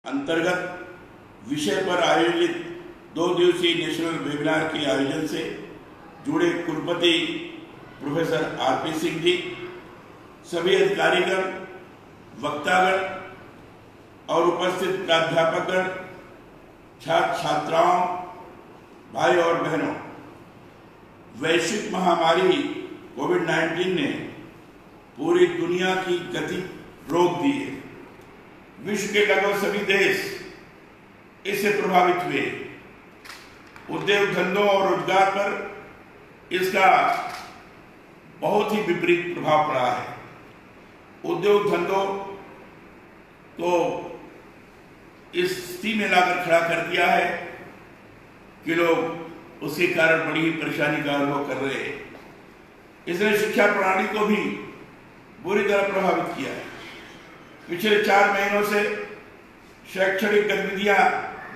अंतर्गत विषय पर आयोजित 2 दिवसीय नेशनल वेबिनार के आयोजन से जुड़े कुलपति प्रोफेसर आरपी सिंह जी, सभी अधिकारीगण, वक्तागण और उपस्थित प्राध्यापकगण, छात्र छात्राओं, भाई और बहनों, वैश्विक महामारी कोविड-19 ने पूरी दुनिया की गति रोक दी है। विश्व के लगभग सभी देश इससे प्रभावित हुए। उद्योग धंधों और रोजगार पर इसका बहुत ही विपरीत प्रभाव पड़ा है। उद्योग धंधों को इस स्थिति में लाकर खड़ा कर दिया है कि लोग उसके कारण बड़ी ही परेशानी का अनुभव कर रहे हैं। इसने शिक्षा प्रणाली को भी बुरी तरह प्रभावित किया है। पिछले 4 महीनों से शैक्षणिक गतिविधियां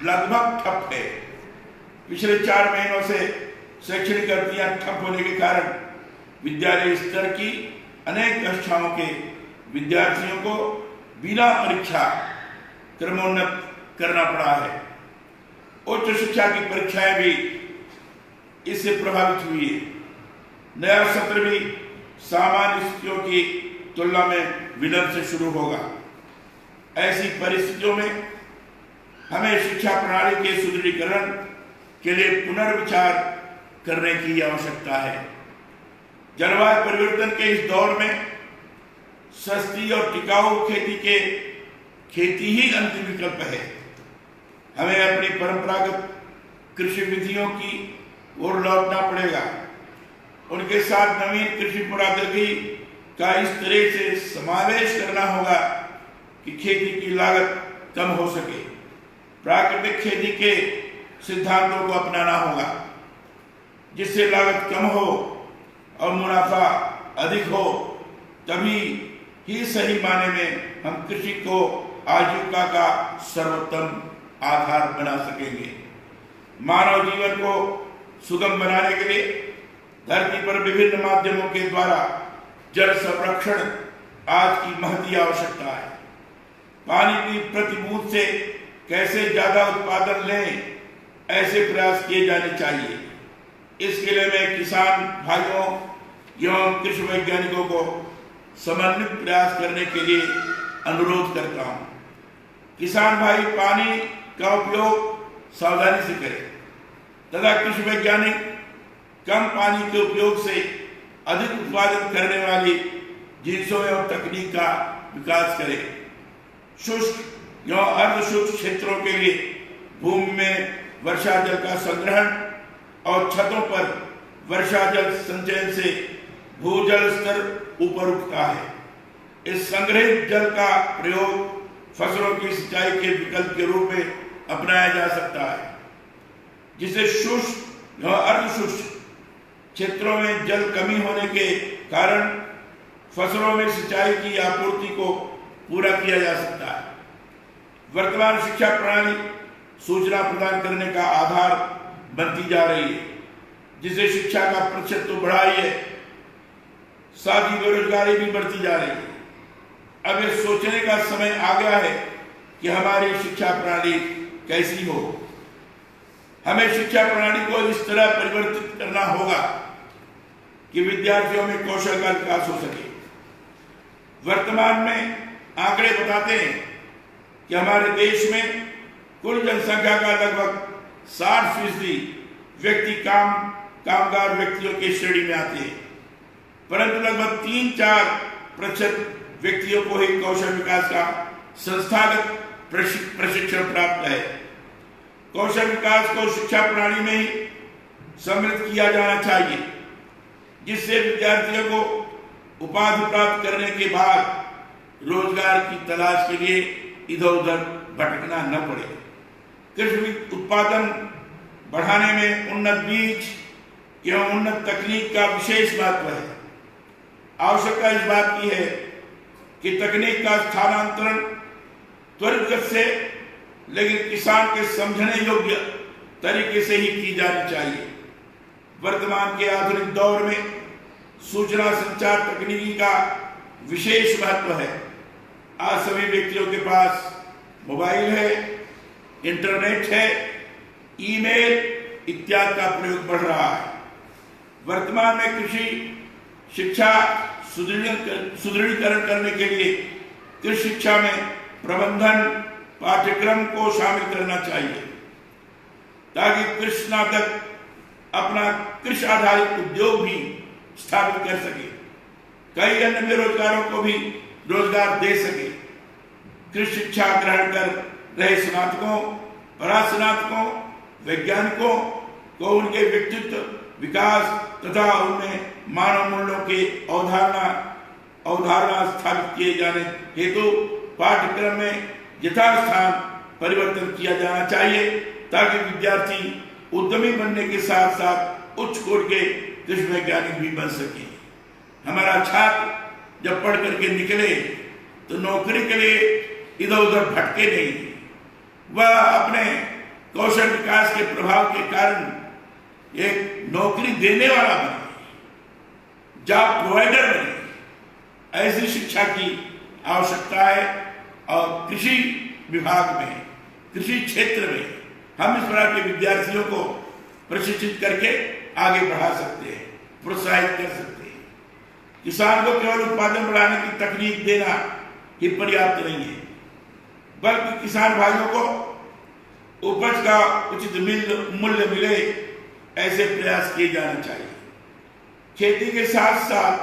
लगभग ठप है। पिछले 4 महीनों से शैक्षणिक गतिविधियां ठप होने के कारण विद्यालय स्तर की अनेक कक्षाओं के विद्यार्थियों को बिना परीक्षा क्रमोन्नत करना पड़ा है। उच्च शिक्षा की परीक्षाएं भी इससे प्रभावित हुई है। नया सत्र भी सामान्य स्थितियों की तुलना में विलंब से शुरू होगा। ऐसी परिस्थितियों में हमें शिक्षा प्रणाली के सुदृढ़ीकरण के लिए पुनर्विचार करने की आवश्यकता है। जलवायु परिवर्तन के इस दौर में सस्ती और टिकाऊ खेती ही अंतिम विकल्प है। हमें अपनी परंपरागत कृषि विधियों की ओर लौटना पड़ेगा। उनके साथ नवीन कृषि प्रौद्योगिकी का इस तरह से समावेश करना होगा कि खेती की लागत कम हो सके। प्राकृतिक खेती के सिद्धांतों को अपनाना होगा, जिससे लागत कम हो और मुनाफा अधिक हो। तभी ही सही माने में हम कृषि को आजीविका का सर्वोत्तम आधार बना सकेंगे। मानव जीवन को सुगम बनाने के लिए धरती पर विभिन्न माध्यमों के द्वारा जल संरक्षण आज की महती आवश्यकता है। पानी की प्रति बूंद से कैसे ज्यादा उत्पादन लें, ऐसे प्रयास किए जाने चाहिए। इसके लिए मैं किसान भाइयों एवं कृषि वैज्ञानिकों को समन्वित प्रयास करने के लिए अनुरोध करता हूं। किसान भाई पानी का उपयोग सावधानी से करें तथा कृषि वैज्ञानिक कम पानी के उपयोग से अधिक उत्पादन करने वाली जिन्सों एवं तकनीक का विकास करें। शुष्क एवं अर्धशुष्क क्षेत्रों के लिए भूमि में वर्षा जल का संग्रहण और छतों पर वर्षा जल संचयन से भूजल स्तर ऊपर उठता है। इस संग्रहित जल का प्रयोग फसलों की सिंचाई के विकल्प के रूप में अपनाया जा सकता है, जिससे शुष्क एवं अर्धशुष्क क्षेत्रों में जल कमी होने के कारण फसलों में सिंचाई की आपूर्ति को पूरा किया जा सकता है। वर्तमान शिक्षा प्रणाली सूचना प्रदान करने का आधार बनती जा रही है, जिससे शिक्षा का प्रतिशत तो बढ़ा ही है, साथ ही बेरोजगारी भी बढ़ती जा रही है। अब ये सोचने का समय आ गया है कि हमारी शिक्षा प्रणाली कैसी हो। हमें शिक्षा प्रणाली को इस तरह परिवर्तित करना होगा कि विद्यार्थियों में कौशल का विकास हो सके। वर्तमान में आंकड़े बताते हैं कि हमारे देश में कुल जनसंख्या का लगभग 60% व्यक्ति कामगार व्यक्तियों की श्रेणी में आते हैं, परंतु लगभग 3-4% व्यक्तियों को ही कौशल विकास का संस्थागत प्रशिक्षण प्राप्त है। कौशल विकास को शिक्षा प्रणाली में ही सम्मिलित किया जाना चाहिए, जिससे विद्यार्थियों को उपाधि प्राप्त करने के बाद रोजगार की तलाश के लिए इधर उधर भटकना न पड़े। कृषि उत्पादन बढ़ाने में उन्नत बीज एवं उन्नत तकनीक का विशेष महत्व है। आवश्यकता इस बात की है कि तकनीक का स्थानांतरण त्वरित गति से, लेकिन किसान के समझने योग्य तरीके से ही की जानी चाहिए। वर्तमान के आधुनिक दौर में सूचना संचार तकनीकी का विशेष महत्व है। आज सभी व्यक्तियों के पास मोबाइल है, इंटरनेट है, ईमेल इत्यादि का प्रयोग बढ़ रहा है। वर्तमान में कृषि शिक्षा सुदृढ़ीकरण करने के लिए कृषि शिक्षा में प्रबंधन पाठ्यक्रम को शामिल करना चाहिए, ताकि कृषि स्नातक अपना कृषि आधारित उद्योग भी स्थापित कर सके, कई अन्य बेरोजगारों को भी रोजगार दे सके। कृषि शिक्षा ग्रहण कर रहे स्नातकों, परास्नातकों, वैज्ञानिकों को उनके व्यक्तित्व विकास तथा उनमें मानव मूल्यों के अवधारणा स्थापित किए जाने हेतु पाठ्यक्रम में यथास्थान परिवर्तन किया जाना चाहिए, ताकि विद्यार्थी उद्यमी बनने के साथ साथ उच्च कोटि के कृषि वैज्ञानिक भी बन सके। हमारा छात्र जब पढ़ करके निकले तो नौकरी के लिए इधर उधर भटके नहीं, वह अपने कौशल विकास के प्रभाव के कारण एक नौकरी देने वाला बने, जॉब प्रोवाइडर बने। ऐसी शिक्षा की आवश्यकता है और कृषि विभाग में, कृषि क्षेत्र में हम इस प्रकार के विद्यार्थियों को प्रशिक्षित करके आगे बढ़ा सकते हैं, प्रोत्साहित कर सकते हैं। किसान को केवल उत्पादन बढ़ाने की तकनीक देना ही पर्याप्त नहीं है, बल्कि किसान भाइयों को उपज का उचित मूल्य मिले, ऐसे प्रयास किए जाने चाहिए। खेती के साथ साथ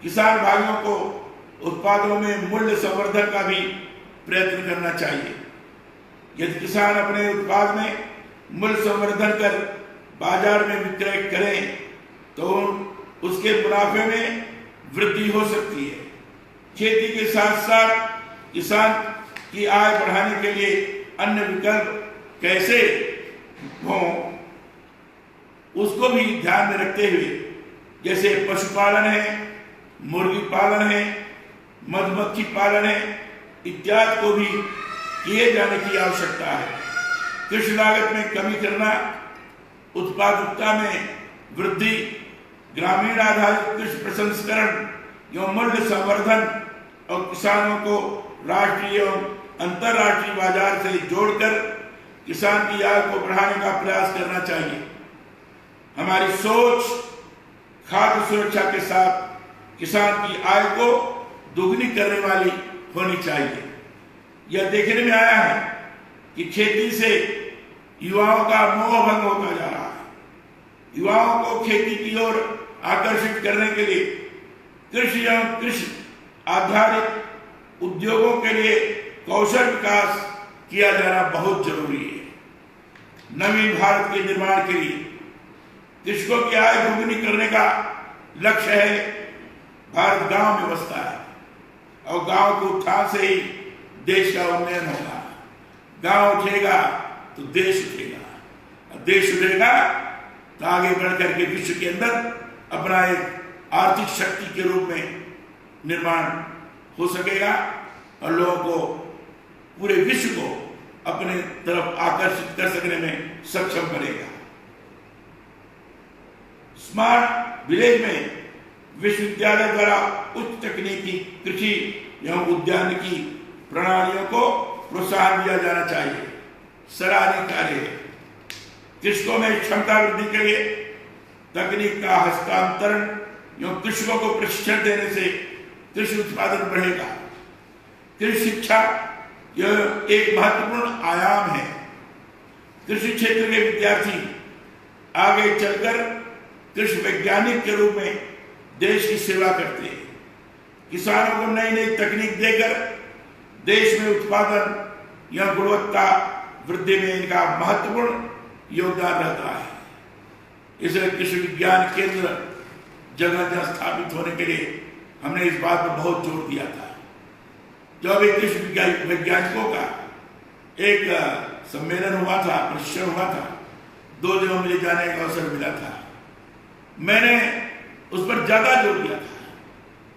किसान भाइयों को उत्पादों में मूल्य संवर्धन का भी प्रयत्न करना चाहिए। यदि किसान अपने उत्पाद में मूल्य संवर्धन कर बाजार में विक्रय करें तो उसके मुनाफे में वृद्धि हो सकती है। खेती के साथ साथ किसान की आय बढ़ाने के लिए अन्य विकल्प कैसे हों, उसको भी ध्यान में रखते हुए, जैसे पशुपालन है, मुर्गी पालन है, मधुमक्खी पालन है, इत्यादि को भी किए जाने की आवश्यकता है। कृषि लागत में कमी करना, उत्पादकता में वृद्धि, ग्रामीण आधारित कृषि प्रसंस्करण एवं मूल्य संवर्धन और किसानों को राष्ट्रीय एवं अंतर्राष्ट्रीय बाजार से जोड़कर किसान की आय को बढ़ाने का प्रयास करना चाहिए। हमारी सोच खाद्य सुरक्षा के साथ किसान की आय को दोगुनी करने वाली होनी चाहिए। यह देखने में आया है कि खेती से युवाओं का मोह भंग होता जा रहा है। युवाओं को खेती की ओर आकर्षित करने के लिए कृषि एवं कृषि आधारित उद्योगों के लिए कौशल विकास किया जाना बहुत जरूरी है। नवीन भारत के निर्माण के लिए कृषकों की आय दोगुनी करने का लक्ष्य है। भारत गांव में बसता है और गांव के उत्थान से ही देश का उन्नयन होगा। गांव उठेगा तो देश उठेगा, और देश उठेगा तो आगे बढ़कर के विश्व के अंदर अपना एक आर्थिक शक्ति के रूप में निर्माण हो सकेगा और लोगों को, पूरे विश्व को अपने तरफ आकर्षित कर सकने में सक्षम बनेगा। स्मार्ट विलेज में विश्वविद्यालय द्वारा उच्च तकनीकी कृषि एवं उद्यानिकी प्रणालियों को प्रोत्साहन दिया जाना चाहिए। सराहनीय कार्य है। कृषकों में क्षमता वृद्धि के लिए तकनीक का हस्तांतरण एवं कृषकों को प्रशिक्षण देने से कृषि उत्पादन बढ़ेगा। कृषि शिक्षा यह एक महत्वपूर्ण आयाम है। कृषि क्षेत्र के विद्यार्थी आगे चलकर कृषि वैज्ञानिक के रूप में देश की सेवा करते हैं। किसानों को नई नई तकनीक देकर देश में उत्पादन या गुणवत्ता वृद्धि में इनका महत्वपूर्ण योगदान रहता है। इसलिए कृषि विज्ञान केंद्र जगह जगह स्थापित होने के लिए हमने इस बात पर बहुत जोर दिया था। जो अभी कृषि वैज्ञानिकों का एक सम्मेलन हुआ था, प्रशिक्षण हुआ था, 2 जगह मुझे जाने का अवसर मिला था। मैंने उस पर ज्यादा जोर दिया था।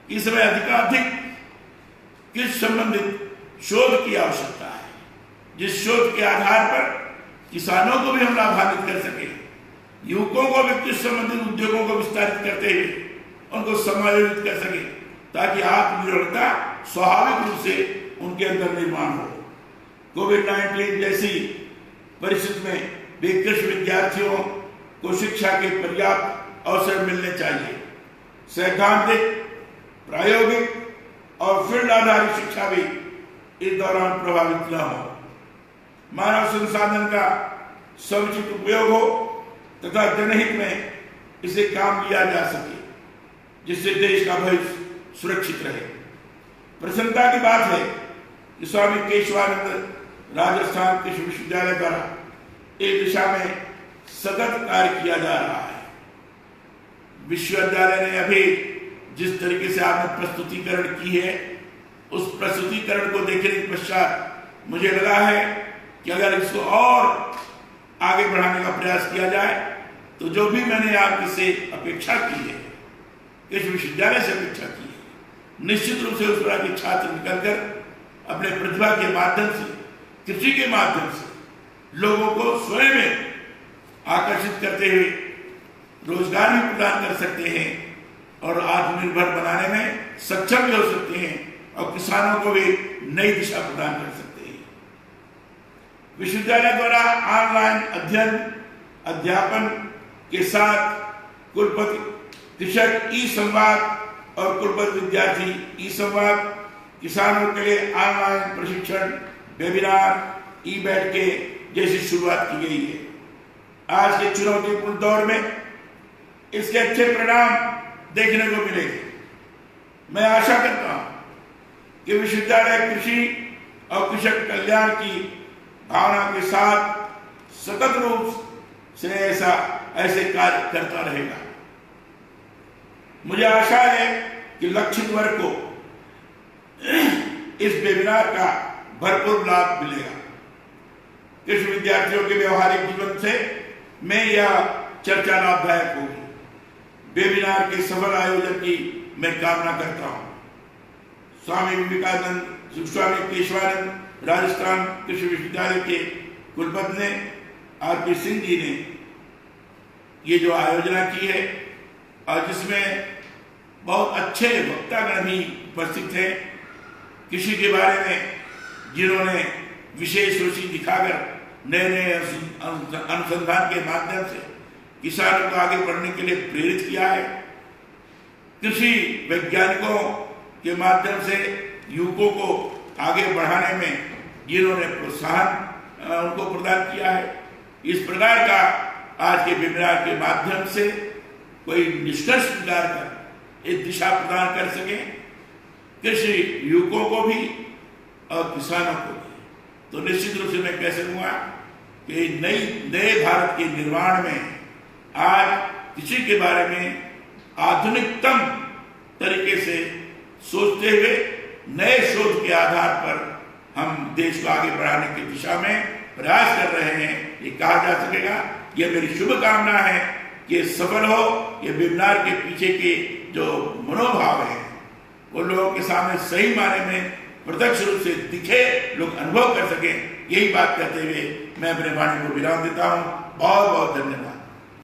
इस समय अधिकाधिक कृषि संबंधित शोध की आवश्यकता है, जिस शोध के आधार पर किसानों को भी हम लाभान्वित कर सके, युवकों को भी कृषि संबंधित उद्योगों को विस्तारित करते हुए उनको समायोजित कर सके, ताकि आत्मनिर्भरता स्वाभाविक रूप से उनके अंदर निर्माण हो। कोविड-19 जैसी परिस्थिति में भी कृषि विद्यार्थियों को शिक्षा के पर्याप्त अवसर मिलने चाहिए। सैद्धांतिक, प्रायोगिक और फील्ड आधारित शिक्षा भी इस दौरान प्रभावित न हो। मानव संसाधन का समुचित उपयोग हो तथा जनहित में इसे काम लिया जा सके, जिससे देश का भविष्य सुरक्षित रहे। प्रसन्नता की बात है कि स्वामी केशवानंद राजस्थान कृषि विश्वविद्यालय द्वारा इस दिशा में सतत कार्य किया जा रहा है। विश्वविद्यालय ने अभी जिस तरीके से आपने प्रस्तुतिकरण की है, उस प्रस्तुतिकरण को देखने के पश्चात मुझे लगा है कि अगर इसको और आगे बढ़ाने का प्रयास किया जाए तो जो भी मैंने आपसे अपेक्षा की है, इस विश्वविद्यालय से अपेक्षा की है, निश्चित रूप से उस तरह के छात्र निकलकर अपने प्रतिभा के माध्यम से, कृषि के माध्यम से लोगों को स्वयं में आकर्षित करते हुए रोजगार भी प्रदान कर सकते हैं और आत्मनिर्भर बनाने में सक्षम भी हो सकते हैं और किसानों को भी नई दिशा प्रदान कर सकते हैं। विश्वविद्यालय द्वारा ऑनलाइन अध्ययन अध्यापन के साथ कुलपति कृषक ई संवाद और कुलपति विद्यार्थी ई संवाद, किसानों के लिए ऑनलाइन प्रशिक्षण, वेबिनार, ई बैठकें जैसी शुरुआत की गई है। आज के चुनौतीपूर्ण दौर में इसके अच्छे परिणाम देखने को मिलेंगे। मैं आशा करता हूं कि विश्वविद्यालय कृषि और कृषक कल्याण की भावना के साथ सतत रूप से ऐसे कार्य करता रहेगा। मुझे आशा है कि लक्षित वर्ग को इस वेबिनार का भरपूर लाभ मिलेगा। कृषि विद्यार्थियों के व्यवहारिक जीवन से में यह चर्चा लाभदायक होगी। वेबिनार के सफल आयोजन की मैं कामना करता हूं। स्वामी विवेकानंद, स्वामी केशवानंद राजस्थान कृषि विश्वविद्यालय के कुलपति ने, आरपी सिंह जी ने ये जो आयोजना की है और जिसमें बहुत अच्छे वक्तागण भी उपस्थित थे, कृषि के बारे में जिन्होंने विशेष रुचि दिखाकर नए नए अनुसंधान के माध्यम से किसानों को आगे बढ़ने के लिए प्रेरित किया है। कृषि वैज्ञानिकों के माध्यम से युवकों को आगे बढ़ाने में जिन्होंने प्रोत्साहन उनको प्रदान किया है। इस प्रकार का आज के वेबिनार के माध्यम से कोई निष्कर्ष निकाल कर एक दिशा प्रदान कर सके कृषि युवकों को भी और किसानों को भी, तो निश्चित रूप से मैं कह सकूंगा कि नए भारत के निर्माण में आज कृषि के बारे में आधुनिकतम तरीके से सोचते हुए नए शोध के आधार पर हम देश को आगे बढ़ाने की दिशा में प्रयास कर रहे हैं, ये कहा जा सकेगा। यह मेरी शुभकामना है कि सफल हो। ये वेबिनार के पीछे के जो मनोभाव है वो लोगों के सामने सही मायने में प्रत्यक्ष रूप से दिखे, लोग अनुभव कर सके। यही बात कहते हुए मैं अपने वाणी को विराम देता हूँ। बहुत बहुत धन्यवाद।